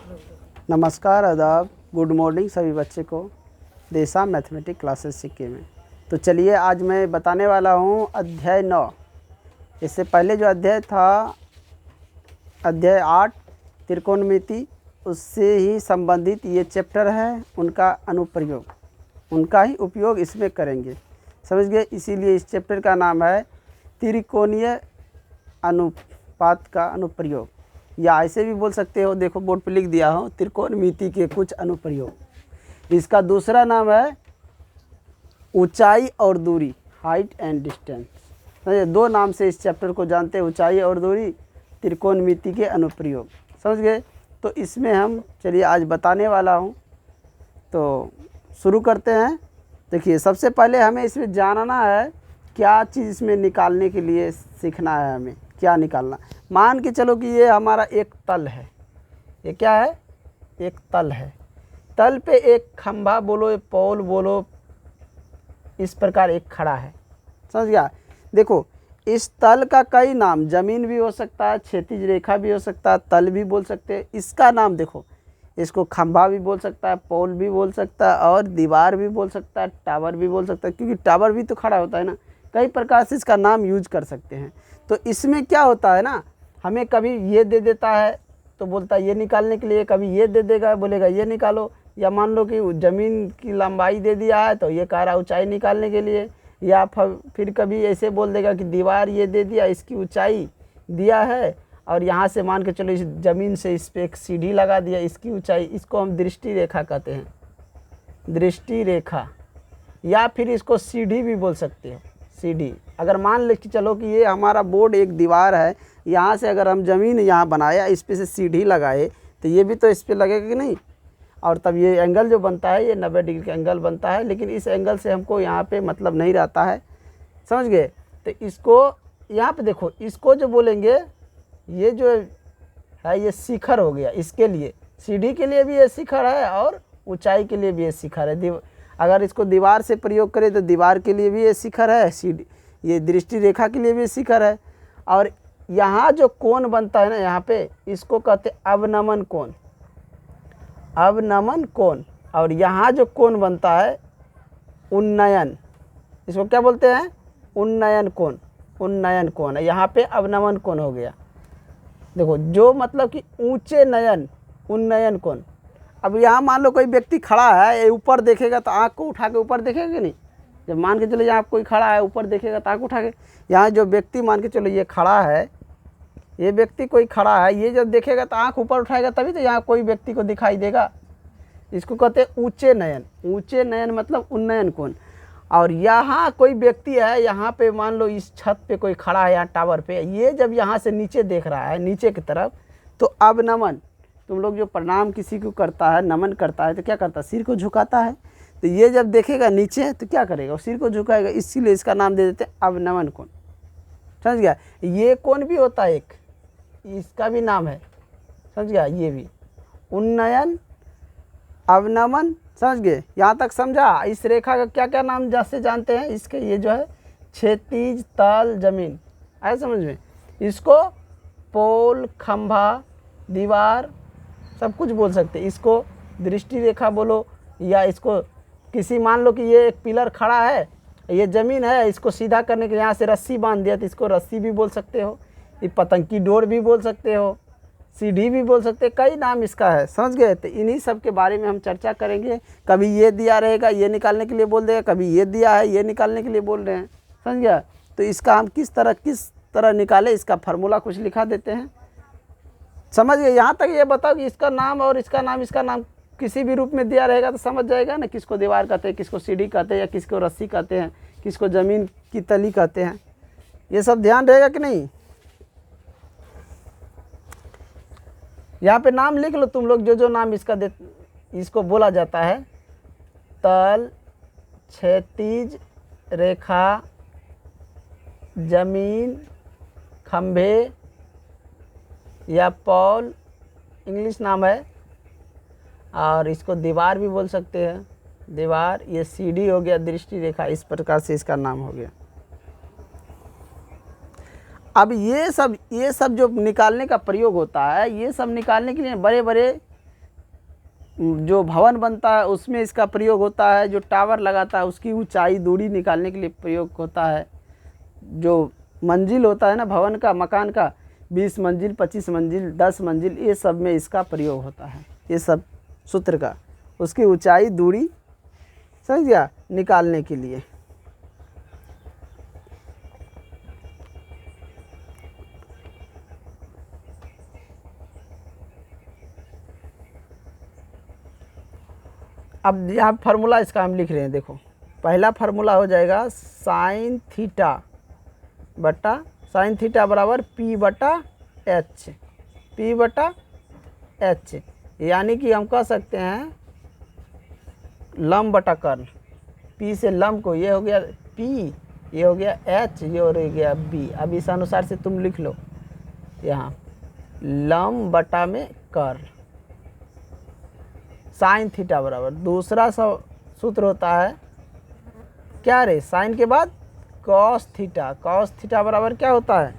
नमस्कार, आदाब, good morning सभी बच्चे को देसा मैथमेटिक्स क्लासेस सिक्के में। तो चलिए आज मैं बताने वाला हूँ अध्याय 9। इससे पहले जो अध्याय था अध्याय 8 त्रिकोणमिति, उससे ही संबंधित ये चैप्टर है, उनका अनुप्रयोग, उनका ही उपयोग इसमें करेंगे, समझ गए। इसीलिए इस चैप्टर का नाम है त्रिकोणीय अनुपात का अनुप्रयोग, या ऐसे भी बोल सकते हो, देखो बोर्ड पर लिख दिया हो, त्रिकोणमिति के कुछ अनुप्रयोग। इसका दूसरा नाम है ऊंचाई और दूरी, हाइट एंड डिस्टेंस। दो नाम से इस चैप्टर को जानते हैं, ऊंचाई और दूरी, त्रिकोणमिति के अनुप्रयोग, समझ गए। तो इसमें हम चलिए आज बताने वाला हूँ, तो शुरू करते हैं। देखिए सबसे पहले हमें इसमें जानना है क्या चीज़ इसमें निकालने के लिए सीखना है, हमें क्या निकालना। मान के चलो कि ये हमारा एक तल है, ये क्या है, एक तल है। तल पे एक खंभा बोलो, एक पोल बोलो, इस प्रकार एक खड़ा है, समझ गया। देखो इस तल का कई नाम, जमीन भी हो सकता है, क्षैतिज रेखा भी हो सकता है, तल भी बोल सकते हैं। इसका नाम देखो, इसको खंभा भी बोल सकता है, पोल भी बोल सकता है, और दीवार भी बोल सकता है, टावर भी बोल सकता है, क्योंकि टावर भी तो खड़ा होता है ना। कई प्रकार से इसका नाम यूज कर सकते हैं। तो इसमें क्या होता है ना, हमें कभी ये दे देता है तो बोलता है ये निकालने के लिए, कभी ये दे देगा बोलेगा ये निकालो, या मान लो कि ज़मीन की लंबाई दे दिया है तो ये कह रहा ऊंचाई निकालने के लिए, या फिर कभी ऐसे बोल देगा कि दीवार ये दे दिया, इसकी ऊंचाई दिया है, और यहाँ से मान के चलो इस ज़मीन से इस पर एक सीढ़ी लगा दिया, इसकी ऊंचाई, इसको हम दृष्टि रेखा कहते हैं, दृष्टि रेखा, या फिर इसको सीढ़ी भी बोल सकते हो, सीढ़ी। अगर मान ले कि चलो कि ये हमारा बोर्ड एक दीवार है, यहाँ से अगर हम ज़मीन यहाँ बनाया, इस पे से सीढ़ी लगाए तो ये भी तो इस पे लगेगा कि नहीं, और तब ये एंगल जो बनता है ये 90 डिग्री का एंगल बनता है। लेकिन इस एंगल से हमको यहाँ पे मतलब नहीं रहता है, समझ गए। तो इसको यहाँ पे देखो, इसको जो बोलेंगे, ये जो है ये शिखर हो गया। इसके लिए सीढ़ी के लिए भी ये शिखर है, और ऊंचाई के लिए भी ये शिखर है। अगर इसको दीवार से प्रयोग करें तो दीवार के लिए भी ये शिखर है, सीढ़ी ये दृष्टि रेखा के लिए भी शिखर है। और यहाँ जो कोण बनता है ना, यहाँ पे इसको कहते हैं अवनमन कोण, अवनमन कोण। और यहाँ जो कोण बनता है उन्नयन, इसको क्या बोलते हैं, उन्नयन कोण, उन्नयन कोण है। यहाँ पे अवनमन कोण हो गया। देखो जो मतलब कि ऊंचे नयन, उन्नयन कोण। अब यहाँ मान लो कोई व्यक्ति खड़ा है, ये ऊपर देखेगा तो आँख को उठा के ऊपर देखेगा कि नहीं। जब मान के चलो यहाँ कोई खड़ा है, ऊपर देखेगा तो आँख उठा के, यहाँ जो व्यक्ति मान के चलो ये खड़ा है, ये व्यक्ति कोई खड़ा है, ये जब देखेगा तो आँख ऊपर उठाएगा, तभी तो यहाँ कोई व्यक्ति को दिखाई देगा। इसको कहते हैं ऊंचे नयन, ऊंचे नयन मतलब उन्नयन कोण। और यहाँ कोई व्यक्ति है, यहाँ पे मान लो इस छत पे कोई खड़ा है, यहाँ टावर पे, ये जब यहाँ से नीचे देख रहा है, नीचे की तरफ, तो अवनमन, तुम लोग जो प्रणाम किसी को करता है, नमन करता है, तो क्या करता है, सिर को झुकाता है। तो ये जब देखेगा नीचे तो क्या करेगा, सिर को झुकाएगा, इसीलिए इसका नाम दे देते हैं अवनमन कोण, समझ गया। ये कोण भी होता है एक, इसका भी नाम है, समझ गया, ये भी उन्नयन, अवनमन, समझ गए। यहाँ तक समझा। इस रेखा का क्या क्या नाम जैसे जानते हैं, इसके ये जो है क्षैतिज, तल, जमीन, आए समझ में। इसको पोल, खंभा, दीवार सब कुछ बोल सकते हैं। इसको दृष्टि रेखा बोलो, या इसको किसी, मान लो कि ये एक पिलर खड़ा है, ये ज़मीन है, इसको सीधा करने के लिए यहाँ से रस्सी बांध दिया, तो इसको रस्सी भी बोल सकते हो, ये पतंग की डोर भी बोल सकते हो, सीढ़ी भी बोल सकते हैं, कई नाम इसका है, समझ गए। तो इन्हीं सब के बारे में हम चर्चा करेंगे। कभी ये दिया रहेगा, ये निकालने के लिए बोल देगा, कभी ये दिया है, ये निकालने के लिए बोल रहे हैं, समझ गया। तो इसका हम किस तरह निकाले, इसका फार्मूला कुछ लिखा देते हैं, समझ गए। यहाँ तक ये बताओ कि इसका नाम और इसका नाम किसी भी रूप में दिया रहेगा तो समझ जाएगा ना, किसको दीवार कहते हैं, किसको सीढ़ी कहते हैं, या किसको रस्सी कहते हैं, किसको ज़मीन की तली कहते हैं, ये सब ध्यान रहेगा कि नहीं। यहाँ पे नाम लिख लो तुम लोग, जो जो नाम इसको बोला जाता है। तल, क्षैतिज रेखा, जमीन, खंभे या पोल इंग्लिश नाम है, और इसको दीवार भी बोल सकते हैं, दीवार, ये सीढ़ी हो गया, दृष्टि रेखा, इस प्रकार से इसका नाम हो गया। अब ये सब जो निकालने का प्रयोग होता है, ये सब निकालने के लिए बड़े बड़े जो भवन बनता है उसमें इसका प्रयोग होता है, जो टावर लगाता है उसकी ऊंचाई दूरी निकालने के लिए प्रयोग होता है, जो मंजिल होता है ना भवन का, मकान का, 20 मंजिल, 25 मंजिल, 10 मंजिल, ये सब में इसका प्रयोग होता है, ये सब सूत्र का, उसकी ऊंचाई दूरी, समझ गया, निकालने के लिए। अब यहाँ फार्मूला इसका हम लिख रहे हैं, देखो पहला फार्मूला हो जाएगा साइन थीटा बटा, साइन थीटा बराबर पी बटा एच, पी बटा एच, यानी कि हम कह सकते हैं लंब बटा कर्ण, पी से लंब को, ये हो गया पी, ये हो गया एच, ये हो गया बी। अब इस अनुसार से तुम लिख लो यहाँ लंब बटा में कर्ण, साइन थीटा बराबर, दूसरा सूत्र होता है क्या रे, साइन के बाद कॉस थीटा, कॉस थीटा बराबर क्या होता है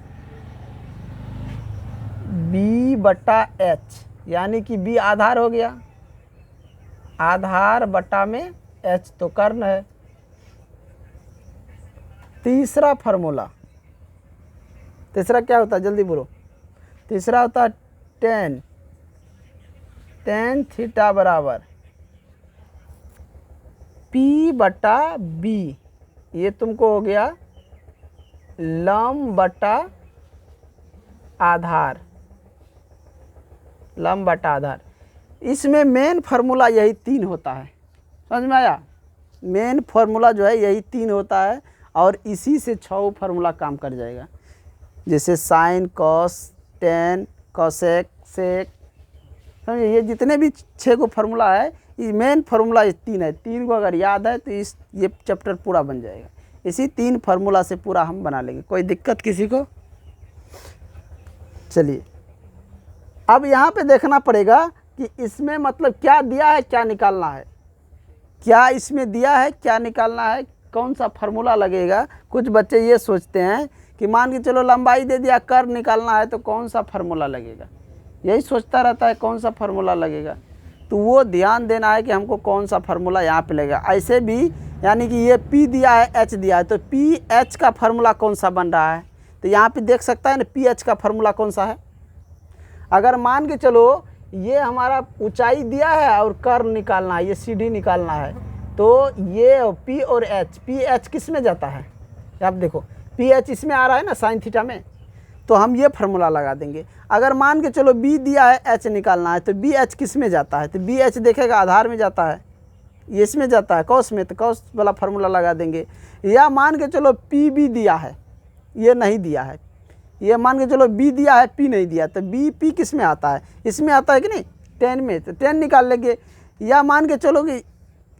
बी बटा एच, यानी कि बी आधार हो गया, आधार बटा में एच तो कर्ण है। तीसरा फार्मूला, तीसरा क्या होता है जल्दी बोलो, तीसरा होता है टेन, टेन थीटा बराबर पी बटा बी, ये तुमको हो गया लंब बटा आधार, लंब बटा आधार। इसमें मेन फार्मूला यही तीन होता है, समझ में आया, मेन फार्मूला जो है यही तीन होता है, और इसी से 6 फार्मूला काम कर जाएगा, जैसे साइन, कॉस, टेन, कॉसेक, सेक, समझिए ये जितने भी 6 को फार्मूला है, ये मेन फार्मूला ये तीन है, तीन को अगर याद है तो ये चैप्टर पूरा बन जाएगा, इसी 3 फार्मूला से पूरा हम बना लेंगे। कोई दिक्कत किसी को? चलिए अब यहाँ पे देखना पड़ेगा कि इसमें मतलब क्या दिया है, क्या निकालना है, क्या इसमें दिया है, क्या निकालना है, कौन सा फार्मूला लगेगा। कुछ बच्चे ये सोचते हैं कि मान के चलो लंबाई दे दिया, कर्व निकालना है तो कौन सा फार्मूला लगेगा, यही सोचता रहता है कौन सा फार्मूला लगेगा। तो वो ध्यान देना है कि हमको कौन सा फार्मूला यहाँ पे लगेगा। ऐसे भी यानी कि ये P दिया है, H दिया है, तो PH का फार्मूला कौन सा बन रहा है, तो यहाँ पे देख सकता है ना PH का फार्मूला कौन सा है। अगर मान के चलो ये हमारा ऊंचाई दिया है और कर्व निकालना है, ये CD निकालना है, तो ये P और H, PH किस में जाता है, आप देखो PH इसमें आ रहा है ना साइन थीटा में, तो हम ये फार्मूला लगा देंगे। अगर मान के चलो B दिया है, H निकालना है, तो BH किस में जाता है, तो BH देखेगा आधार में जाता है, ये इसमें जाता है कॉस में, तो कॉस वाला फार्मूला लगा देंगे। या मान के चलो PB दिया है, ये नहीं दिया है, ये मान के चलो B दिया है, P नहीं दिया, तो BP किस में आता है, इसमें आता है कि नहीं, 10 में, तो 10 निकाल लेंगे। या मान के चलो कि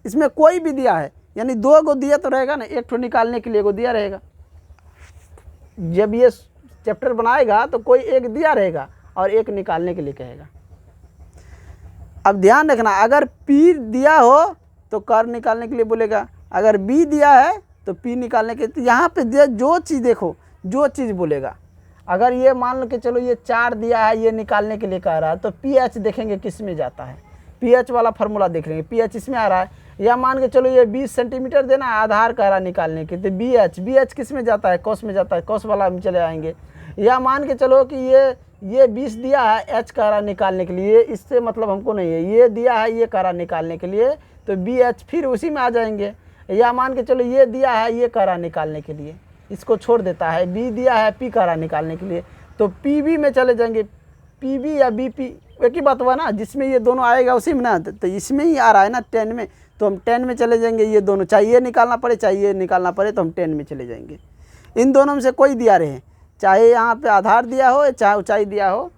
इसमें कोई भी दिया है, यानी 2 को दिया तो रहेगा ना, एक ठो निकालने के लिए को दिया रहेगा। जब ये चैप्टर बनाएगा तो कोई एक दिया रहेगा और एक निकालने के लिए कहेगा। अब ध्यान रखना, अगर P दिया हो तो कर्व निकालने के लिए बोलेगा, अगर B दिया है तो P निकालने के, तो यहाँ पे जो चीज़ देखो, जो चीज़ बोलेगा। अगर ये मान लो कि चलो ये 4 दिया है, ये निकालने के लिए कह रहा है, तो PH देखेंगे किस में जाता है, PH वाला फार्मूला देख लेंगे, PH इसमें आ रहा है। या मान के चलो ये 20 सेंटीमीटर देना है, आधार कह रहा निकालने के, तो BH किस में जाता है, कॉस में जाता है, कॉस वाला हम चले आएंगे। या मान के चलो कि ये 20 दिया है, H कह रहा निकालने के लिए, इससे मतलब हमको नहीं है, ये दिया है, ये कह रहा निकालने के लिए, तो BH फिर उसी में आ जाएंगे। या मान के चलो ये दिया है, ये कह रहा निकालने के लिए, इसको छोड़ देता है, B दिया है, P कह रहा निकालने के लिए, तो PB में चले जाएंगे, PB या BP एक ही बात हुआ ना, जिसमें ये दोनों आएगा उसी में ना, तो इसमें ही आ रहा है ना 10 में, तो हम 10 में चले जाएंगे। ये दोनों चाहिए निकालना पड़े, चाहिए निकालना पड़े, तो हम 10 में चले जाएंगे। इन दोनों में से कोई दिया रहे, चाहे यहाँ पे आधार दिया हो चाहे ऊंचाई दिया हो,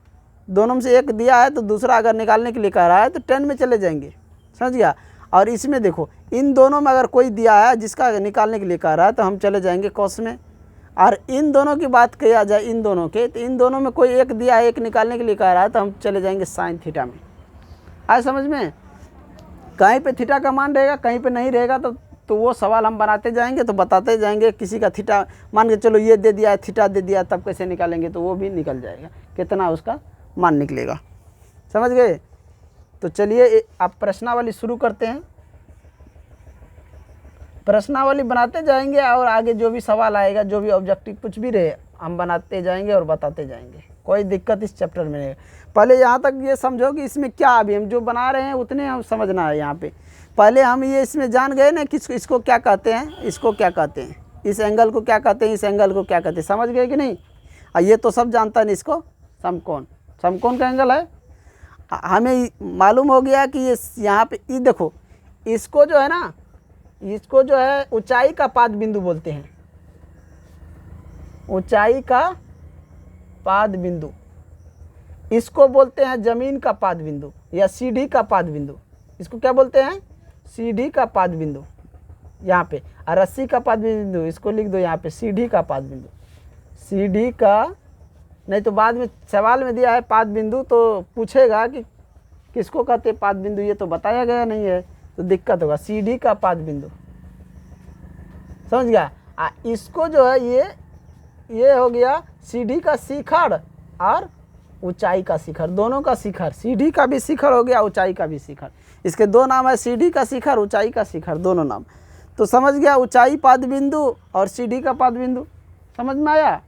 दोनों में से एक दिया है तो दूसरा अगर निकालने के लिए कह रहा है तो 10 में चले जाएंगे, समझ गया। और इसमें देखो इन दोनों में अगर कोई दिया है जिसका निकालने के लिए कह रहा है तो हम चले जाएंगे कॉस में। और इन दोनों की बात किया जाए, इन दोनों के, तो इन दोनों में कोई एक दिया है, एक निकालने के लिए कह रहा है, तो हम चले जाएंगे साइन थीटा में। आए समझ में, कहीं पे थीटा का मान रहेगा, कहीं पे नहीं रहेगा, तो वो सवाल हम बनाते जाएंगे, तो बताते जाएंगे। किसी का थीटा मान के चलो ये दे दिया है, थीटा दे दिया, तब कैसे निकालेंगे, तो वो भी निकल जाएगा, कितना उसका मान निकलेगा, समझ गए। तो चलिए आप प्रश्नावली शुरू करते हैं। प्रश्नावली बनाते जाएंगे और आगे जो भी सवाल आएगा, जो भी ऑब्जेक्टिव कुछ भी रहे, हम बनाते जाएंगे और बताते जाएंगे। कोई दिक्कत इस चैप्टर में नहीं। पहले यहाँ तक ये समझो कि इसमें क्या, अभी हम जो बना रहे हैं उतने हम समझना है। यहाँ पे पहले हम ये इसमें जान गए ना कि इसको क्या कहते हैं, इसको क्या कहते हैं, इस एंगल को क्या कहते हैं, इस एंगल को क्या कहते हैं, समझ गए कि नहीं। ये तो सब जानता नहीं। इसको समकोण, समकोण का एंगल है, हमें मालूम हो गया कि ये यहाँ पे ये देखो, इसको जो है ना, इसको जो है ऊंचाई का पाद बिंदु बोलते हैं। ऊंचाई का पाद बिंदु, इसको बोलते हैं जमीन का पाद बिंदु या सीढ़ी का पाद बिंदु। इसको क्या बोलते हैं, सीढ़ी का पाद बिंदु। यहाँ पे और रस्सी का पाद बिंदु, इसको लिख दो यहाँ पे सीढ़ी का पाद बिंदु। सीढ़ी का, नहीं तो बाद में सवाल में दिया है पाद बिंदु तो पूछेगा कि किसको कहते हैं पाद बिंदु, ये तो बताया गया नहीं है तो दिक्कत होगा। सीढ़ी का पाद बिंदु, समझ गया। इसको जो है ये हो गया सीढ़ी का शिखर और ऊंचाई का शिखर, दोनों का शिखर। सीढ़ी का भी शिखर हो गया, ऊंचाई का भी शिखर। इसके दो नाम है, सीढ़ी का शिखर, ऊंचाई का शिखर, दोनों नाम। तो समझ गया, ऊंचाई पाद बिंदु और सीढ़ी का पाद बिंदु, समझ में आया।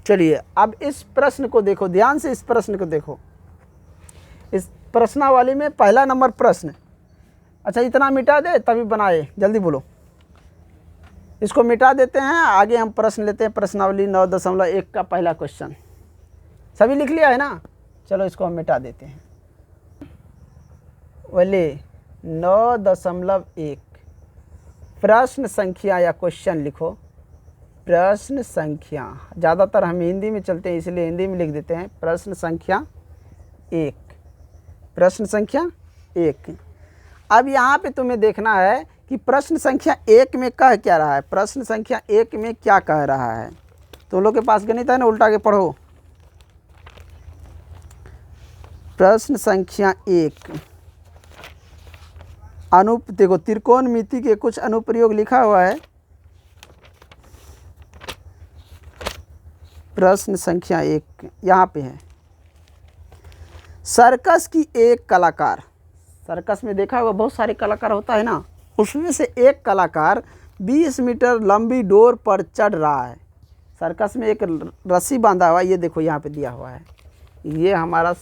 चलिए अब इस प्रश्न को देखो, ध्यान से इस प्रश्न को देखो। इस प्रश्नावली में पहला नंबर प्रश्न, अच्छा इतना मिटा दे तभी बनाए, जल्दी बोलो। इसको मिटा देते हैं, आगे हम प्रश्न लेते हैं। प्रश्नावली 9.1 का पहला क्वेश्चन सभी लिख लिया है ना। चलो इसको हम मिटा देते हैं। बोले 9.1 प्रश्न संख्या या क्वेश्चन लिखो। प्रश्न संख्या, ज़्यादातर हम हिंदी में चलते हैं इसलिए हिंदी में लिख देते हैं। प्रश्न संख्या 1, प्रश्न संख्या 1। अब यहाँ पे तुम्हें देखना है कि प्रश्न संख्या 1 में कह क्या रहा है। प्रश्न संख्या 1 में क्या कह रहा है। तुम लोग के पास गणित है ना, उल्टा के पढ़ो। प्रश्न संख्या 1 देखो त्रिकोणमिति के कुछ अनुप्रयोग लिखा हुआ है। प्रश्न संख्या 1 यहाँ पे है। सर्कस की एक कलाकार, सर्कस में देखा होगा बहुत सारे कलाकार होता है ना, उसमें से एक कलाकार 20 मीटर लंबी डोर पर चढ़ रहा है। सर्कस में एक रस्सी बांधा हुआ है, ये देखो यहाँ पे दिया हुआ है। ये हमारा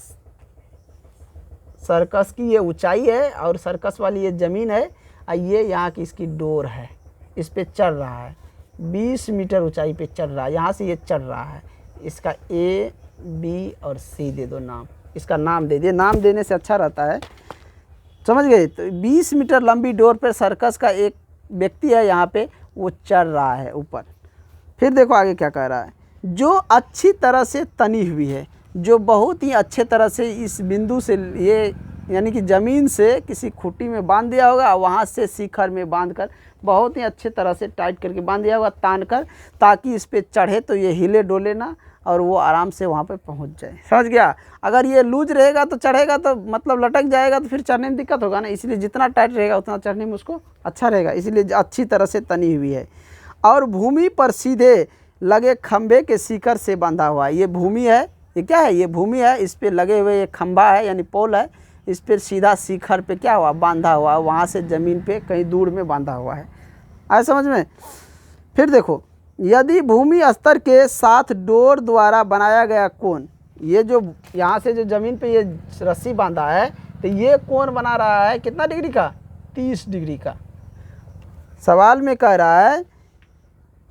सर्कस की ये ऊंचाई है और सर्कस वाली ये ज़मीन है और ये यहाँ की इसकी डोर है, इस पे चढ़ रहा है। 20 मीटर ऊंचाई पे चढ़ रहा है, यहाँ से ये चढ़ रहा है। इसका A, B और C दे दो नाम, इसका नाम दे दिए। नाम देने से अच्छा रहता है, समझ गए। तो 20 मीटर लंबी डोर पर सर्कस का एक व्यक्ति है, यहाँ पे वो चढ़ रहा है ऊपर। फिर देखो आगे क्या कह रहा है। जो अच्छी तरह से तनी हुई है, जो बहुत ही अच्छे तरह से इस बिंदु से, ये यानी कि ज़मीन से किसी खूंटी में बांध दिया होगा, वहाँ से शिखर में बांधकर बहुत ही अच्छे तरह से टाइट करके बांध दिया होगा, तान कर, ताकि इस पे चढ़े तो ये हिले डोले ना और वो आराम से वहाँ पे पहुँच जाए। समझ गया। अगर ये लूज रहेगा तो चढ़ेगा तो मतलब लटक जाएगा तो फिर चढ़ने में दिक्कत होगा ना, इसलिए जितना टाइट रहेगा उतना चढ़ने में उसको अच्छा रहेगा, इसलिए अच्छी तरह से तनी हुई है। और भूमि पर सीधे लगे खंभे के शिखर से बांधा हुआ है। ये भूमि है, ये क्या है, ये भूमि है, इस पे लगे हुए ये खंभा है यानी पोल है, इस पर सीधा शिखर पे क्या हुआ, बांधा हुआ, वहाँ से ज़मीन पे कहीं दूर में बांधा हुआ है। आए समझ में। फिर देखो, यदि भूमि स्तर के साथ डोर द्वारा बनाया गया कोण, ये जो यहाँ से जो ज़मीन पे ये रस्सी बांधा है तो ये कोण बना रहा है कितना डिग्री का, 30 डिग्री का। सवाल में कह रहा है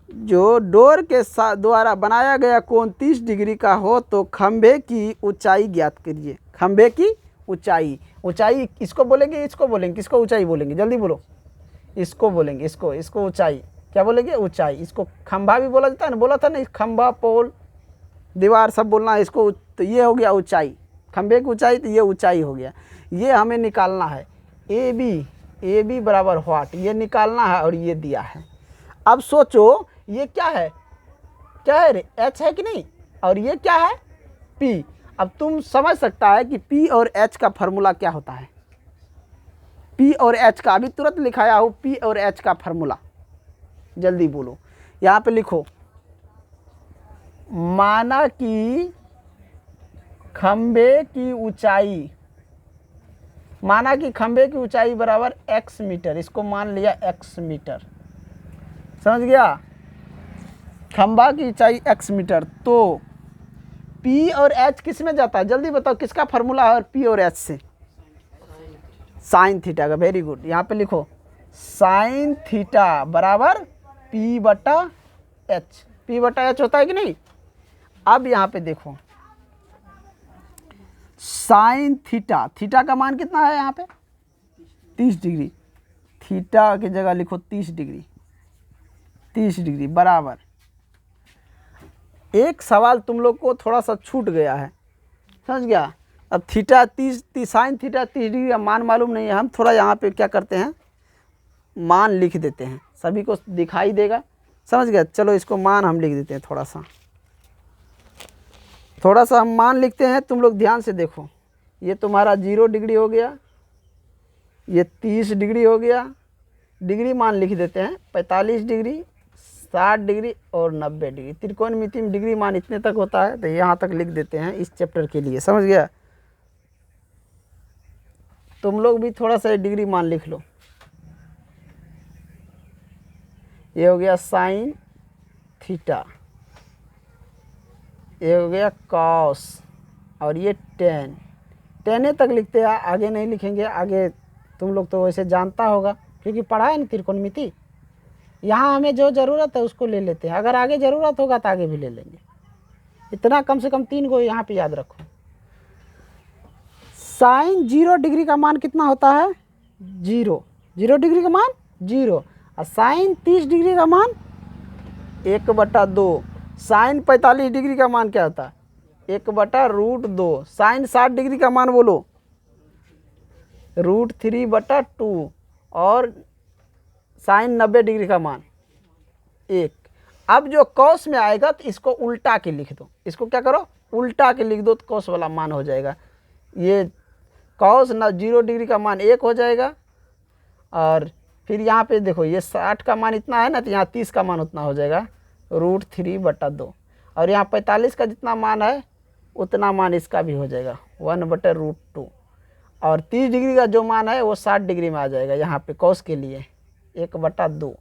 जो डोर के साथ द्वारा बनाया गया कोण 30 डिग्री का हो तो खंभे की ऊंचाई ज्ञात करिए। खंभे की ऊंचाई, ऊंचाई इसको बोलेंगे, इसको बोलेंगे, किसको ऊंचाई बोलेंगे, जल्दी बोलो। इसको बोलेंगे, इसको ऊंचाई क्या बोलेंगे, ऊंचाई। इसको खंभा भी बोला जाता है ना, बोला था ना, खंभा, पोल, दीवार सब बोलना है इसको। तो ये हो गया ऊंचाई, खंभे की ऊंचाई, तो ये ऊंचाई हो गया। ये हमें निकालना है। ए बी बराबर व्हाट, ये निकालना है और ये दिया है। अब सोचो ये क्या है, क्या है रे, एच है कि नहीं, और ये क्या है, पी। अब तुम समझ सकता है कि पी और एच का फार्मूला क्या होता है। पी और एच का अभी तुरंत लिखाया हो, पी और एच का फार्मूला, जल्दी बोलो। यहाँ पे लिखो, माना कि खंबे की ऊंचाई माना कि खंभे की ऊंचाई बराबर x मीटर, इसको मान लिया x मीटर, समझ गया। खंभा की ऊंचाई x मीटर, तो P और H किस में जाता है, जल्दी बताओ किसका फार्मूला है और P और H से, साइन थीटा का। वेरी गुड, यहाँ पे लिखो साइन थीटा बराबर P बटा H। P बटा H होता है कि नहीं। अब यहाँ पे देखो साइन थीटा, थीटा का मान कितना है यहाँ पे 30 डिग्री, थीटा की जगह लिखो 30 डिग्री, 30 डिग्री बराबर, एक सवाल तुम लोग को थोड़ा सा छूट गया है, समझ गया। अब थीटा 30 साइन थीटा 30 डिग्री का मान मालूम नहीं है, हम थोड़ा यहाँ पे क्या करते हैं मान लिख देते हैं, सभी को दिखाई देगा, समझ गया। चलो इसको मान हम लिख देते हैं, थोड़ा सा हम मान लिखते हैं, तुम लोग ध्यान से देखो। ये तुम्हारा 0 डिग्री हो गया, ये 30 डिग्री हो गया, डिग्री मान लिख देते हैं 45 डिग्री, 60 डिग्री और 90 डिग्री। त्रिकोणमिति में डिग्री मान इतने तक होता है, तो यहाँ तक लिख देते हैं इस चैप्टर के लिए, समझ गया। तुम लोग भी थोड़ा सा डिग्री मान लिख लो। ये हो गया साइन थीटा, ये हो गया कॉस, और ये टेन, टेने तक लिखते हैं, आगे नहीं लिखेंगे। आगे तुम लोग तो वैसे जानता होगा क्योंकि पढ़ा है ना त्रिकोणमिति। यहाँ हमें जो ज़रूरत है उसको ले लेते हैं, अगर आगे ज़रूरत होगा तो आगे भी ले लेंगे। इतना कम से कम 3 को यहाँ पे याद रखो। साइन 0 डिग्री का मान कितना होता है 0, 0 डिग्री का मान 0, और साइन 30 डिग्री का मान 1/2। साइन 45 डिग्री का मान क्या होता है 1/√2। साइन 60 डिग्री का मान बोलो √3/2, और साइन 90 डिग्री का मान 1। अब जो कॉस में आएगा तो इसको उल्टा के लिख दो, इसको क्या करो उल्टा के लिख दो, तो कॉस वाला मान हो जाएगा। ये कॉस ना 0 डिग्री का मान 1 हो जाएगा, और फिर यहाँ पे देखो ये 60 का मान इतना है ना, तो यहाँ 30 का मान उतना हो जाएगा √3/2, और यहाँ 45 का जितना मान है उतना मान इसका भी हो जाएगा 1/√2, और 30 डिग्री का जो मान है वो 60 डिग्री में आ जाएगा यहाँ पे कॉस के लिए 1/2।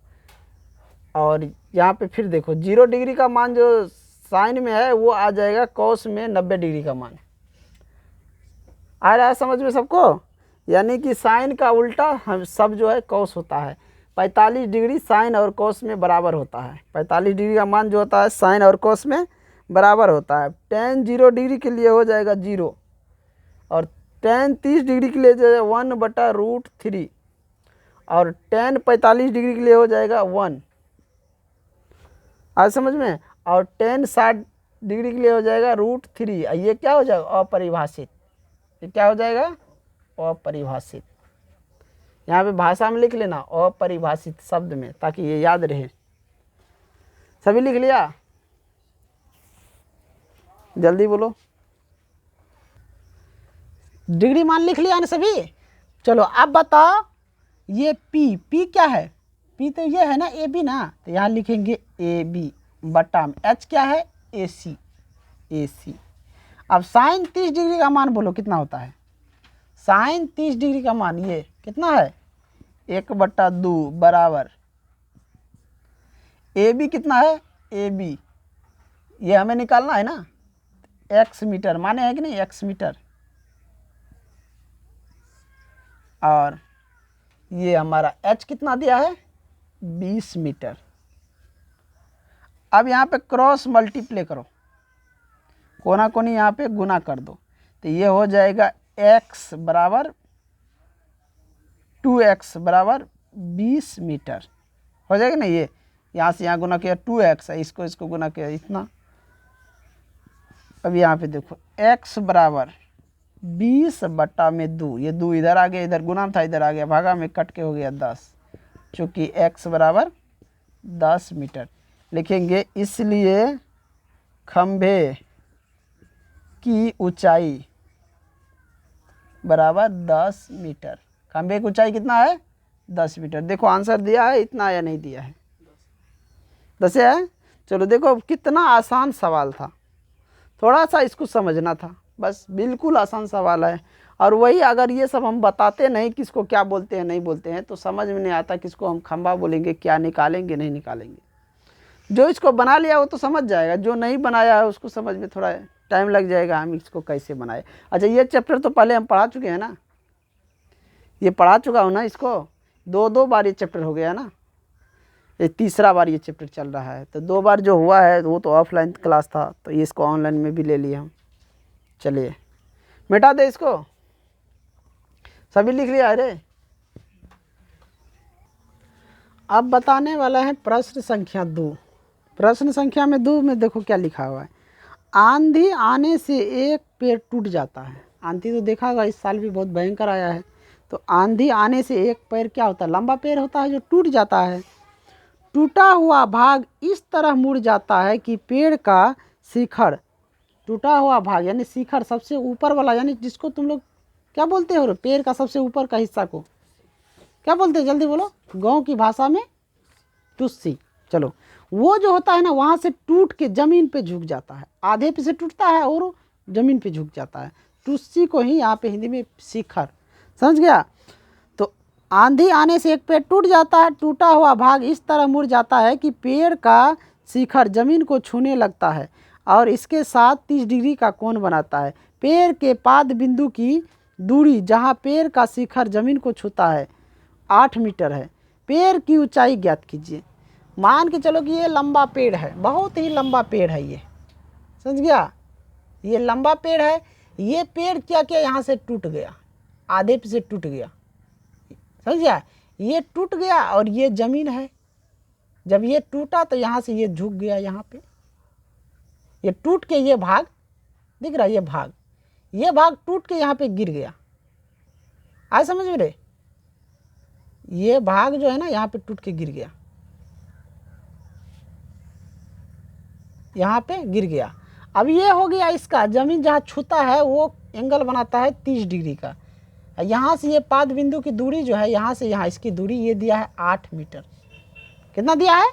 और यहाँ पे फिर देखो 0 डिग्री का मान जो साइन में है वो आ जाएगा कॉस में 90 डिग्री का मान। आ रहा है समझ में सबको, यानी कि साइन का उल्टा हम सब जो है कॉस होता है। 45 डिग्री साइन और कॉस में बराबर होता है, 45 डिग्री का मान जो होता है साइन और कॉस में बराबर होता है। टेन 0 डिग्री के लिए हो जाएगा 0, और टेन 30 डिग्री के लिए जो है 1/√3, और टेन 45 डिग्री के लिए हो जाएगा 1। आज समझ में। और टेन 60 डिग्री के लिए हो जाएगा √3, ये क्या हो जाएगा अपरिभाषित, ये क्या हो जाएगा अपरिभाषित। यहाँ पे भाषा में लिख लेना अपरिभाषित शब्द में, ताकि ये याद रहे। सभी लिख लिया, जल्दी बोलो। डिग्री मान लिख लिया ना सभी। चलो अब बताओ ये P क्या है, P तो ये है ना AB ना, तो यहाँ लिखेंगे AB बटा में H क्या है AC। अब साइन 30 डिग्री का मान बोलो कितना होता है, साइन 30 डिग्री का मान ये कितना है 1/2 बराबर AB कितना है AB, ये हमें निकालना है ना, x मीटर माने है कि नहीं, x मीटर, और ये हमारा h कितना दिया है 20 मीटर। अब यहाँ पे क्रॉस मल्टीप्लाई करो, कोना कोनी यहाँ पे गुना कर दो, तो ये हो जाएगा x बराबर 2x बराबर 20 मीटर हो जाएगा ना। ये यहाँ से यहाँ गुना किया 2x है, इसको गुना किया इतना। अब यहाँ पे देखो x बराबर 20/2, ये 2 इधर आ गया, इधर गुना था इधर आ गया, भागा में कट के हो गया 10, चूँकि x बराबर 10 मीटर लिखेंगे। इसलिए खंभे की ऊंचाई बराबर 10 मीटर। खंभे की ऊंचाई कितना है 10 मीटर। देखो आंसर दिया है इतना या नहीं दिया है, 10 है। चलो देखो कितना आसान सवाल था, थोड़ा सा इसको समझना था बस, बिल्कुल आसान सवाल है। और वही अगर ये सब हम बताते नहीं किसको क्या बोलते हैं नहीं बोलते हैं तो समझ में नहीं आता, किसको हम खंबा बोलेंगे, क्या निकालेंगे नहीं निकालेंगे। जो इसको बना लिया वो तो समझ जाएगा, जो नहीं बनाया है उसको समझ में थोड़ा टाइम लग जाएगा, हम इसको कैसे बनाए। अच्छा, ये चैप्टर तो पहले हम पढ़ा चुके हैं ना, ये पढ़ा चुका हूँ ना, इसको 2 बार ये चैप्टर हो गया ना, ये तीसरा बार ये चैप्टर चल रहा है। तो 2 बार जो हुआ है वो तो ऑफलाइन क्लास था, तो ये इसको ऑनलाइन में भी ले लिए हम। चलिए मिटा दे इसको, सभी लिख लिया। अरे अब बताने वाला है प्रश्न संख्या 2। प्रश्न संख्या में 2 में देखो क्या लिखा हुआ है। आंधी आने से एक पेड़ टूट जाता है। आंधी तो देखा होगा, इस साल भी बहुत भयंकर आया है। तो आंधी आने से एक पेड़ क्या होता है, लंबा पेड़ होता है जो टूट जाता है। टूटा हुआ भाग इस तरह मुड़ जाता है कि पेड़ का शिखर, टूटा हुआ भाग यानी शिखर सबसे ऊपर वाला, यानी जिसको तुम लोग क्या बोलते हो, पेड़ का सबसे ऊपर का हिस्सा को क्या बोलते हैं, जल्दी बोलो। गांव की भाषा में टुस्सी। चलो, वो जो होता है ना वहाँ से टूट के ज़मीन पे झुक जाता है, आधे पे से टूटता है और ज़मीन पे झुक जाता है। टुस्सी को ही यहाँ पे हिंदी में शिखर, समझ गया। तो आंधी आने से एक पेड़ टूट जाता है, टूटा हुआ भाग इस तरह मुड़ जाता है कि पेड़ का शिखर ज़मीन को छूने लगता है और इसके साथ 30 डिग्री का कोण बनाता है। पेड़ के पाद बिंदु की दूरी जहाँ पेड़ का शिखर ज़मीन को छूता है 8 मीटर है। पेड़ की ऊंचाई ज्ञात कीजिए। मान के चलो कि ये लंबा पेड़ है, बहुत ही लंबा पेड़ है ये, समझ गया। ये लंबा पेड़ है, ये पेड़ क्या क्या यहाँ से टूट गया, आधे पे से टूट गया, समझ गया। ये टूट गया और ये ज़मीन है। जब ये टूटा तो यहाँ से ये झुक गया, यहाँ पे ये टूट के ये भाग दिख रहा है, ये भाग टूट के यहाँ पे गिर गया। आज समझ में रहे, ये भाग जो है ना यहाँ पे टूट के गिर गया, यहाँ पे गिर गया। अब ये हो गया इसका, ज़मीन जहाँ छूता है वो एंगल बनाता है 30 डिग्री का। यहाँ से ये पाद बिंदु की दूरी जो है यहाँ से यहाँ, इसकी दूरी ये दिया है 8 मीटर। कितना दिया है,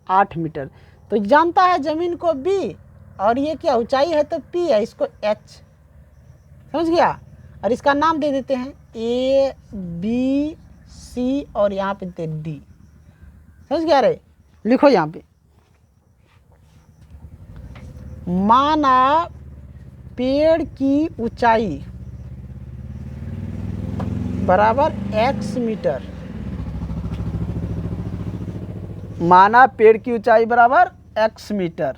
8 मीटर। तो जानता है ज़मीन को B और ये क्या ऊंचाई है तो P है, इसको H, समझ गया। और इसका नाम दे देते हैं A B C और यहाँ पे देते D, समझ गया। रे लिखो यहाँ पे, माना पेड़ की ऊंचाई बराबर x मीटर, माना पेड़ की ऊंचाई बराबर x मीटर।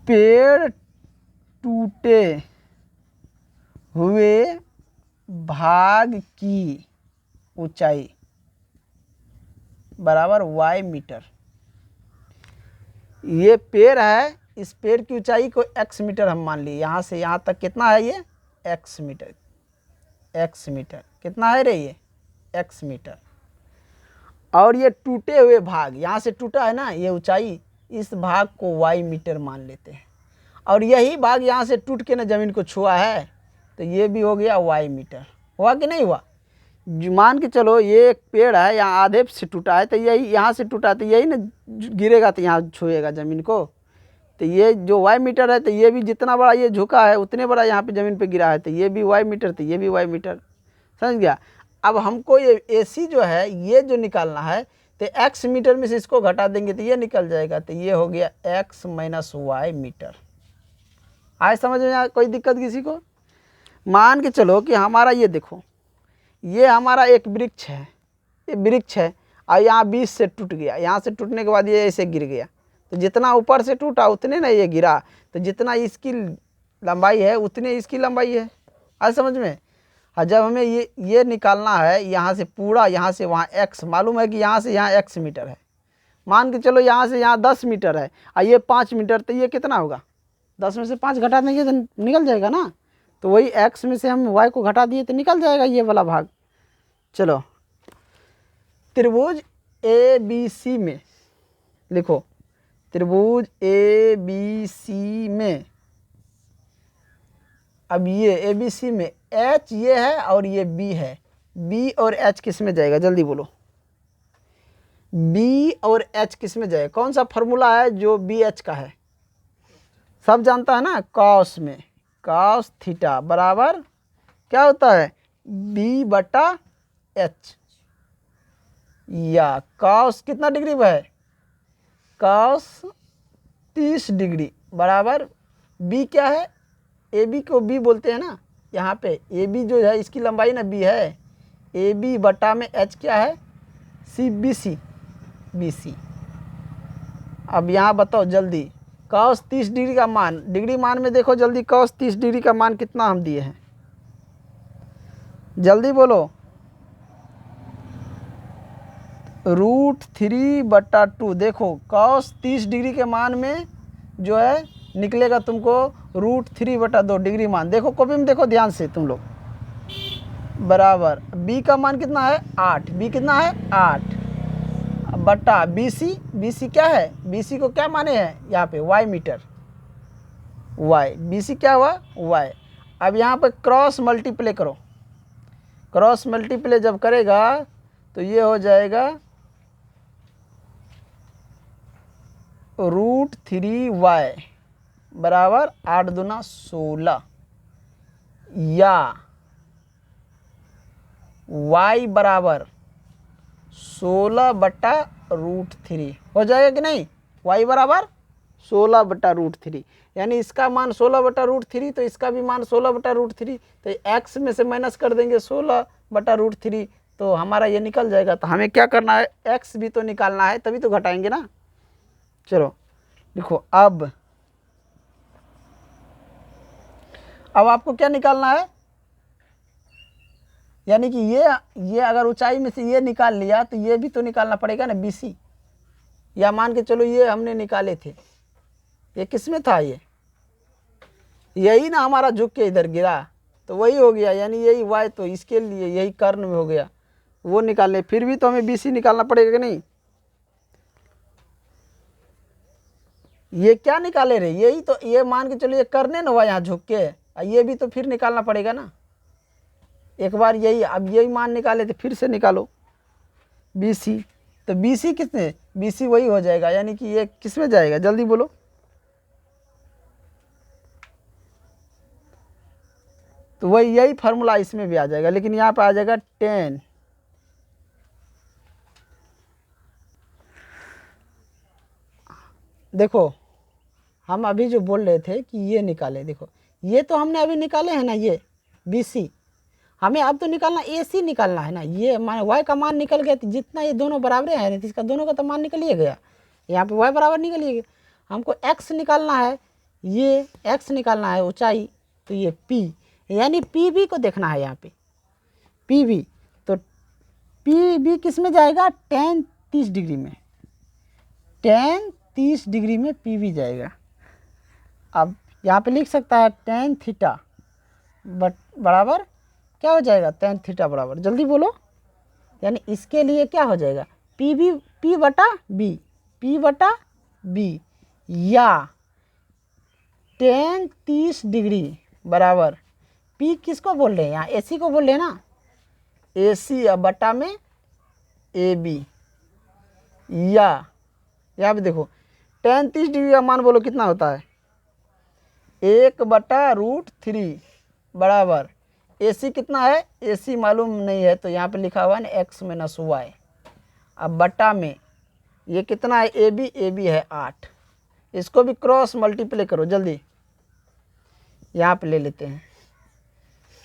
पेड़ टूटे हुए भाग की ऊंचाई बराबर y मीटर। ये पेड़ है, इस पेड़ की ऊंचाई को x मीटर हम मान लिए। यहाँ से यहाँ तक कितना है, ये x मीटर, x मीटर कितना है रे, ये x मीटर। और ये टूटे हुए भाग, यहाँ से टूटा है ना ये ऊंचाई, इस भाग को y मीटर मान लेते हैं। और यही भाग यहाँ से टूट के ना ज़मीन को छुआ है तो ये भी हो गया y मीटर। हुआ कि नहीं हुआ। मान के चलो ये एक पेड़ है, यहाँ आधे से टूटा है तो यही यहाँ से टूटा तो यही ना गिरेगा तो यहाँ छुएगा ज़मीन को। तो ये जो y मीटर है तो ये भी जितना बड़ा ये झुका है उतने बड़ा यहाँ पे ज़मीन पे गिरा है, तो ये भी y मीटर, तो ये भी y मीटर, समझ गया। अब हमको ये AC जो है ये जो निकालना है तो x मीटर में से इसको घटा देंगे तो ये निकल जाएगा, तो ये हो गया x माइनस y मीटर। आज समझ में आया, कोई दिक्कत किसी को। मान के चलो कि हमारा ये देखो, ये हमारा एक वृक्ष है, ये वृक्ष है और यहाँ बीच से टूट गया, यहाँ से टूटने के बाद ये ऐसे गिर गया, तो जितना ऊपर से टूटा उतने ना ये गिरा, तो जितना इसकी लंबाई है उतने इसकी लंबाई है। आज समझ में। और जब हमें ये निकालना है यहाँ से पूरा, यहाँ से वहाँ x, मालूम है कि यहाँ से यहाँ x मीटर है। मान के चलो यहाँ से यहाँ 10 मीटर है और ये 5 मीटर, तो ये कितना होगा, 10 में से 5 घटा देंगे तो निकल जाएगा ना। तो वही x में से हम y को घटा दिए तो निकल जाएगा ये वाला भाग। चलो, त्रिभुज ABC में लिखो, त्रिभुज ABC में, अब ये ABC में H ये है और ये B है, B और H किस में जाएगा, जल्दी बोलो। B और H किस में जाएगा, कौन सा फॉर्मूला है जो BH का है, सब जानता है ना, कॉस में, cos थीटा बराबर क्या होता है b बटा h, या cos कितना डिग्री पर है cos 30 डिग्री बराबर b क्या है AB को b बोलते हैं ना, यहाँ पे AB जो है इसकी लंबाई ना b है, AB बटा में h क्या है CBC BC। अब यहाँ बताओ जल्दी cos 30 डिग्री का मान, डिग्री मान में देखो जल्दी cos 30 डिग्री का मान कितना हम दिए हैं, जल्दी बोलो। √3/2 देखो cos 30 डिग्री के मान में जो है निकलेगा तुमको √3/2 डिग्री मान, देखो कॉपी में देखो ध्यान से तुम लोग, बराबर b का मान कितना है 8, b कितना है 8 बटा BC, BC क्या है BC को क्या माने हैं यहाँ पे y मीटर, y BC क्या हुआ y। अब यहाँ पे क्रॉस मल्टीप्ले करो, क्रॉस मल्टीप्ले जब करेगा तो ये हो जाएगा √3y बराबर 8 दूना 16, या y बराबर 16/√3 हो जाएगा कि नहीं, y बराबर 16/√3, यानी इसका मान 16/√3 तो इसका भी मान 16/√3, तो x में से माइनस कर देंगे 16/√3 तो हमारा ये निकल जाएगा। तो हमें क्या करना है x भी तो निकालना है तभी तो घटाएंगे ना। चलो देखो अब आपको क्या निकालना है, यानी कि ये अगर ऊंचाई में से ये निकाल लिया तो ये भी तो निकालना पड़ेगा ना BC, या मान के चलो ये हमने निकाले थे, ये किस में था यही ना हमारा झुक के इधर गिरा तो वही हो गया, यानी यही y तो इसके लिए यही कर्ण में हो गया, वो निकालने फिर भी तो हमें BC निकालना पड़ेगा कि नहीं। ये क्या निकाले रे, यही तो, ये मान के चलो ये करने ना हुआ यहाँ झुक के, ये भी तो फिर निकालना पड़ेगा ना। एक बार यही अब यही मान निकाले थे फिर से निकालो BC, तो BC कितने BC वही हो जाएगा, यानी कि ये किस में जाएगा जल्दी बोलो, तो वही यही फार्मूला इसमें भी आ जाएगा, लेकिन यहाँ पे आ जाएगा 10। देखो हम अभी जो बोल रहे थे कि ये निकाले, देखो ये तो हमने अभी निकाले हैं ना ये BC, हमें अब तो निकालना AC निकालना है ना, ये मान y का मान निकल गया, तो जितना ये दोनों बराबर है तो इसका दोनों का तो मान निकल ही गया, यहाँ पे y बराबर निकल ही गया। हमको x निकालना है, ये x निकालना है ऊंचाई, तो ये P यानी PB को देखना है यहाँ पे PB, तो PB किस में जाएगा tan 30 डिग्री में, tan 30 डिग्री में PB जाएगा। अब यहाँ पे लिख सकता है tan थीटा बराबर क्या हो जाएगा, tan थीटा बराबर जल्दी बोलो, यानी इसके लिए क्या हो जाएगा P बटा B, या tan 30 डिग्री बराबर P किसको बोल रहे हैं यहाँ AC को बोल रहे हैं ना, AC बटा में AB, या यहाँ पे देखो tan 30 डिग्री का मान बोलो कितना होता है 1/√3 बराबर AC कितना है, AC मालूम नहीं है तो यहाँ पे लिखा हुआ है ना x - y, अब बटा में ये कितना है AB है 8, इसको भी क्रॉस मल्टीप्ले करो जल्दी, यहाँ पे ले लेते हैं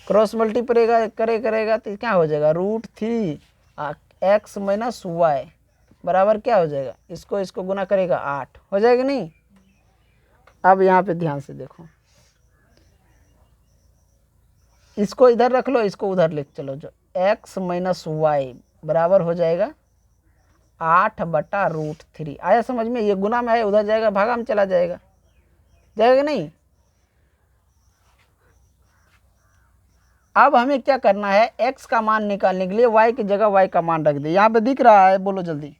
क्रॉस मल्टीप्ले करेगा तो क्या हो जाएगा √3 x - y बराबर क्या हो जाएगा, इसको गुना करेगा 8 हो जाएगा नहीं। अब यहाँ पे ध्यान से देखो, इसको इधर रख लो, इसको उधर ले चलो, जो x - y बराबर हो जाएगा 8/√3, आया समझ में, ये गुना में है उधर जाएगा भागा में चला जाएगा नहीं। अब हमें क्या करना है x का मान निकालने के लिए y की जगह y का मान रख दे, यहाँ पे दिख रहा है बोलो जल्दी,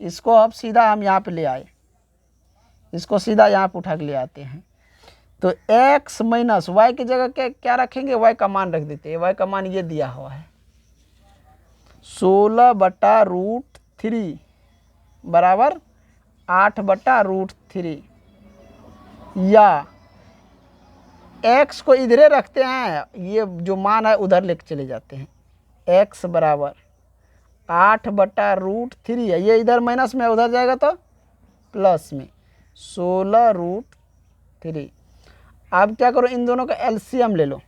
इसको अब सीधा हम यहाँ पे ले आए, इसको सीधा यहाँ पे उठा के ले आते हैं, तो x - y की जगह क्या रखेंगे y का मान रख देते हैं, y का मान ये दिया हुआ है 16/√3 बराबर 8/√3, या x को इधरे रखते हैं, ये जो मान है उधर लेके चले जाते हैं। x बराबर 8/√3 है, ये इधर माइनस में उधर जाएगा तो प्लस में 16√3। अब क्या करो, इन दोनों का एलसीएम ले लो।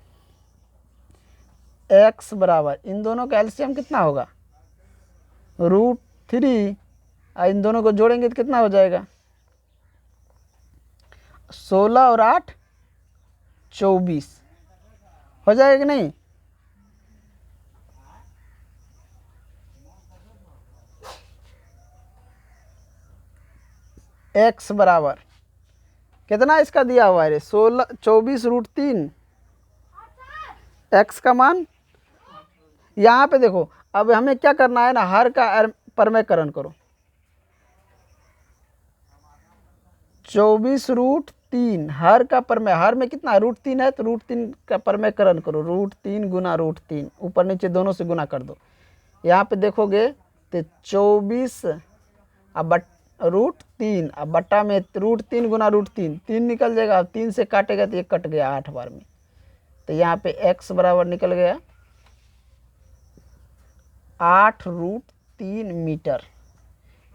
x बराबर इन दोनों का एलसीएम कितना होगा √3, और इन दोनों को जोड़ेंगे तो कितना हो जाएगा 16 और 8 24 हो जाएगा कि नहीं। x बराबर कितना इसका दिया हुआ है 16 24√3 x का मान। यहाँ पे देखो, अब हमें क्या करना है ना, हर का परमेयकरण करो। 24√3 हर का परमेय, हर में कितना √3 है तो √3 का परमेयकरण करो। √3 गुना √3, ऊपर नीचे दोनों से गुना कर दो। यहाँ पे देखोगे तो 24 अब √3, अब बट्टा में √3 गुना √3, 3 निकल जाएगा। अब 3 से काटेगा तो ये कट गया 8 बार में, तो यहाँ पे x बराबर निकल गया 8√3 मीटर।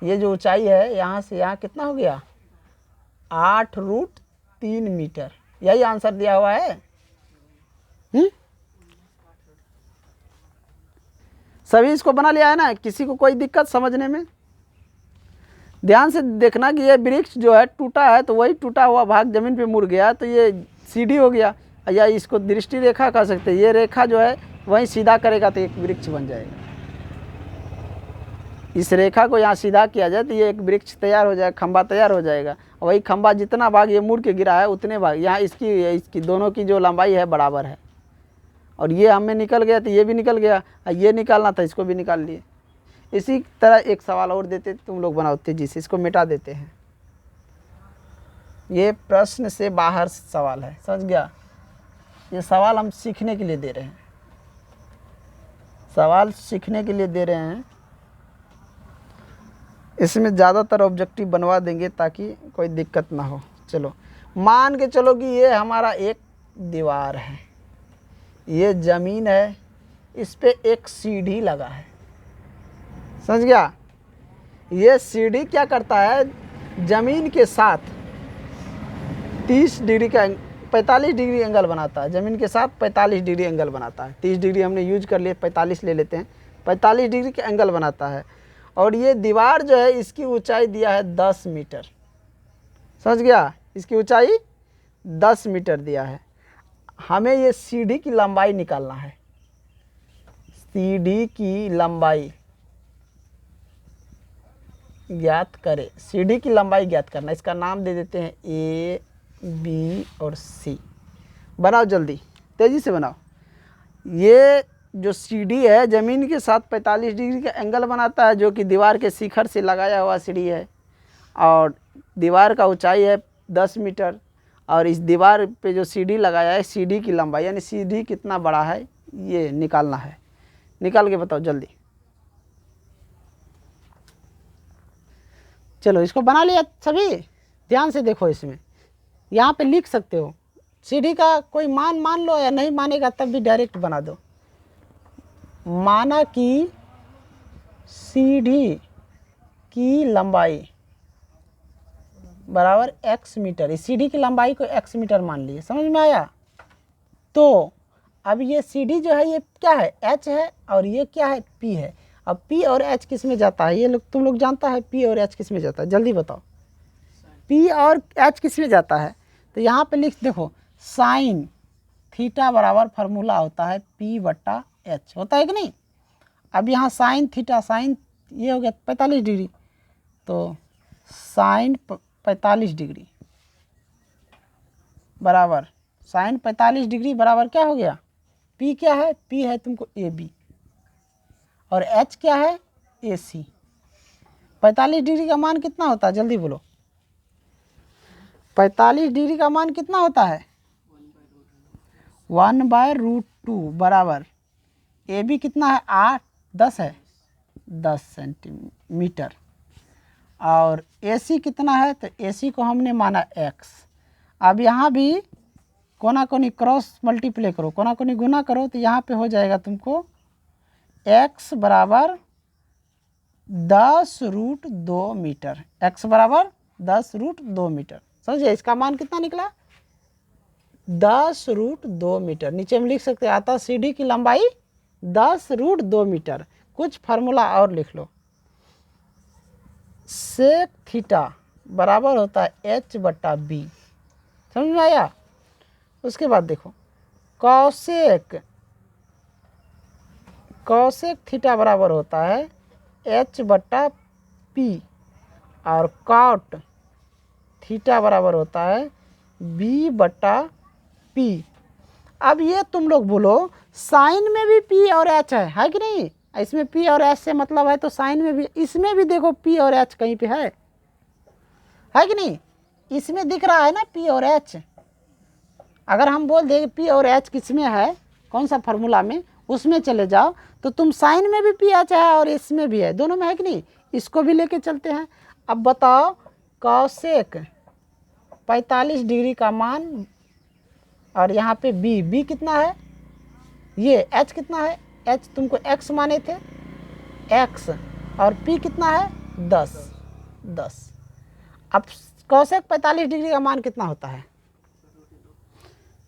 ये जो ऊंचाई है यहाँ से यहाँ कितना हो गया 8√3 मीटर। यही आंसर दिया हुआ है। सभी इसको बना लिया है ना, किसी को कोई दिक्कत समझने में। ध्यान से देखना कि ये वृक्ष जो है टूटा है तो वही टूटा हुआ भाग जमीन पे मुड़ गया तो ये सीढ़ी हो गया, या इसको दृष्टि रेखा कह सकते हैं। ये रेखा जो है वहीं सीधा करेगा तो एक वृक्ष बन जाएगा। इस रेखा को यहाँ सीधा किया जाए तो ये एक वृक्ष तैयार हो जाएगा, खंबा तैयार हो जाएगा। वही खंबा जितना भाग ये मुड़ के गिरा है उतने भाग यहाँ इसकी दोनों की जो लंबाई है बराबर है। और ये हमें निकल गया तो ये भी निकल गया, ये निकालना था इसको भी निकाल लिए। इसी तरह एक सवाल और देते, तुम लोग बनाओ तेजी से, इसको मिटा देते हैं। ये प्रश्न से बाहर सवाल है, समझ गया। ये सवाल हम सीखने के लिए दे रहे हैं, सवाल सीखने के लिए दे रहे हैं। इसमें ज़्यादातर ऑब्जेक्टिव बनवा देंगे ताकि कोई दिक्कत ना हो। चलो मान के चलो कि ये हमारा एक दीवार है, ये ज़मीन है, इस पे एक सीढ़ी लगा है, समझ गया। ये सीढ़ी क्या करता है, ज़मीन के साथ 30 डिग्री का 45 डिग्री एंगल बनाता है। ज़मीन के साथ 45 डिग्री एंगल बनाता है। 30 डिग्री हमने यूज कर लिए, 45 ले लेते हैं। 45 डिग्री का एंगल बनाता है। और ये दीवार जो है इसकी ऊंचाई दिया है 10 मीटर, समझ गया। इसकी ऊंचाई 10 मीटर दिया है। हमें ये सीढ़ी की लंबाई निकालना है। सीढ़ी की लंबाई ज्ञात करें। सीढ़ी की लंबाई ज्ञात करना, इसका नाम दे देते हैं ए, बी और सी। बनाओ जल्दी, तेज़ी से बनाओ। ये जो सीढ़ी है ज़मीन के साथ 45 डिग्री का एंगल बनाता है, जो कि दीवार के शिखर से लगाया हुआ सीढ़ी है। और दीवार का ऊंचाई है 10 मीटर। और इस दीवार पे जो सीढ़ी लगाया है, सीढ़ी की लंबाई यानी सीढ़ी कितना बड़ा है ये निकालना है। निकाल के बताओ जल्दी। चलो इसको बना लिया सभी, ध्यान से देखो। इसमें यहाँ पे लिख सकते हो, सीढ़ी का कोई मान मान लो, या नहीं मानेगा तब भी डायरेक्ट बना दो। माना कि सीढ़ी की लंबाई बराबर x मीटर। इस सीढ़ी की लंबाई को x मीटर मान लिए, समझ में आया। तो अब ये सीढ़ी जो है ये क्या है h है, और ये क्या है p है। अब p और h किस में जाता है, ये लोग तुम लोग जानता है p और h किस में जाता है, जल्दी बताओ। p और h किस में जाता है, तो यहाँ पे लिख देखो, साइन थीटा बराबर फार्मूला होता है p/h, होता है कि नहीं। अब यहाँ साइन थीटा, साइन ये हो गया 45 डिग्री, तो साइन 45 डिग्री बराबर साइन 45 डिग्री बराबर क्या हो गया, p क्या है, p है तुमको AB, और h क्या है AC। 45 डिग्री का मान कितना होता है, जल्दी बोलो। 45 डिग्री का मान कितना होता है 1/√2 बराबर AB कितना है 10 है 10 सेंटीमीटर। और AC कितना है, तो AC को हमने माना x। अब यहाँ भी कोना कोनी क्रॉस मल्टीप्लाई करो, कोना कोनी गुना करो तो यहाँ पे हो जाएगा तुमको x बराबर 10√2 मीटर, x बराबर 10√2 मीटर। समझिए इसका मान कितना निकला 10√2 मीटर। नीचे में लिख सकते हैं आता सीढ़ी की लंबाई 10√2 मीटर। कुछ फार्मूला और लिख लो, सेक थीटा बराबर होता है h/b। समझ में आया। उसके बाद देखो कॉसेक थीटा बराबर होता है h/p और कॉट थीटा बराबर होता है b/p। अब ये तुम लोग बोलो साइन में भी p और h है कि नहीं। इसमें p और h से मतलब है तो साइन में भी, इसमें भी देखो p और h कहीं पे है कि नहीं। इसमें दिख रहा है ना p और h। अगर हम बोल दें p और h किस में है, कौन सा फार्मूला में, उसमें चले जाओ तो तुम साइन में भी p h है और इसमें भी है, दोनों में है कि नहीं। इसको भी लेके चलते हैं। अब बताओ कॉसेक 45 डिग्री का मान और यहाँ पे b कितना है, ये h कितना है, h तुमको x माने थे x और p कितना है 10। अब कॉसेक 45 डिग्री का मान कितना होता है,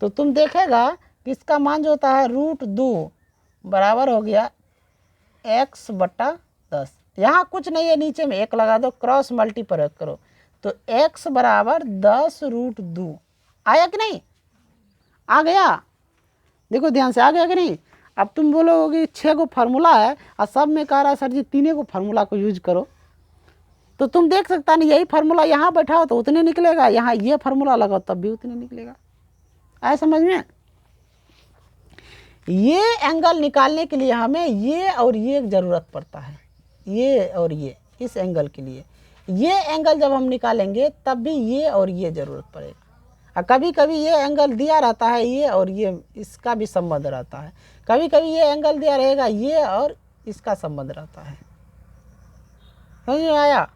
तो तुम देखेगा कि इसका मान जो होता है √2 बराबर हो गया x/10। यहाँ कुछ नहीं है, नीचे में 1 लगा दो, क्रॉस मल्टी प्रयोग करो तो x बराबर 10√2 आया कि नहीं, आ गया। देखो ध्यान से, आ गया कि नहीं। अब तुम बोलोगे 6 गो फार्मूला है और सब में कह रहा है सर जी 3 गो फार्मूला को यूज करो, तो तुम देख सकता नहीं यही फार्मूला यहाँ बैठाओ तो उतने निकलेगा, यहाँ ये फार्मूला लगाओ तब भी उतने निकलेगा। आया समझ में। ये एंगल निकालने के लिए हमें ये और ये ज़रूरत पड़ता है, ये और ये, इस एंगल के लिए ये एंगल जब हम निकालेंगे तब भी ये और ये ज़रूरत पड़ेगा। और कभी कभी ये एंगल दिया रहता है ये और ये, इसका भी संबंध रहता है। कभी कभी ये एंगल दिया रहेगा ये और इसका संबंध रहता है। समझ में आया।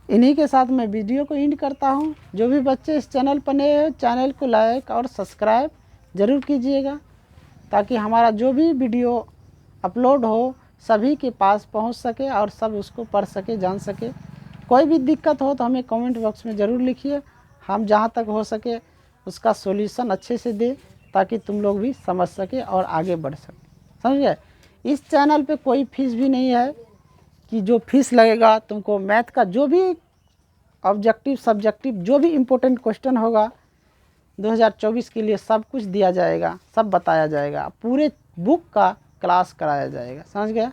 इन्हीं के साथ मैं वीडियो को एंड करता हूँ। जो भी बच्चे इस चैनल पर नए हैं चैनल को लाइक और सब्सक्राइब ज़रूर कीजिएगा, ताकि हमारा जो भी वीडियो अपलोड हो सभी के पास पहुँच सके और सब उसको पढ़ सके, जान सके। कोई भी दिक्कत हो तो हमें कमेंट बॉक्स में ज़रूर लिखिए, हम जहाँ तक हो सके उसका सॉल्यूशन अच्छे से दे, ताकि तुम लोग भी समझ सके और आगे बढ़ सके। समझ गए। इस चैनल पे कोई फीस भी नहीं है कि जो फीस लगेगा तुमको। मैथ का जो भी ऑब्जेक्टिव सब्जेक्टिव जो भी इम्पोर्टेंट क्वेश्चन होगा 2024 के लिए सब कुछ दिया जाएगा, सब बताया जाएगा, पूरे बुक का क्लास कराया जाएगा। समझ गया।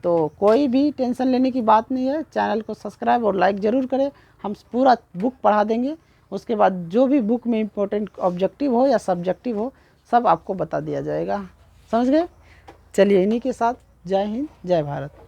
तो कोई भी टेंशन लेने की बात नहीं है। चैनल को सब्सक्राइब और लाइक ज़रूर करें, हम पूरा बुक पढ़ा देंगे। उसके बाद जो भी बुक में इम्पोर्टेंट ऑब्जेक्टिव हो या सब्जेक्टिव हो सब आपको बता दिया जाएगा। समझ गए। चलिए इन्हीं के साथ जय हिंद जय भारत।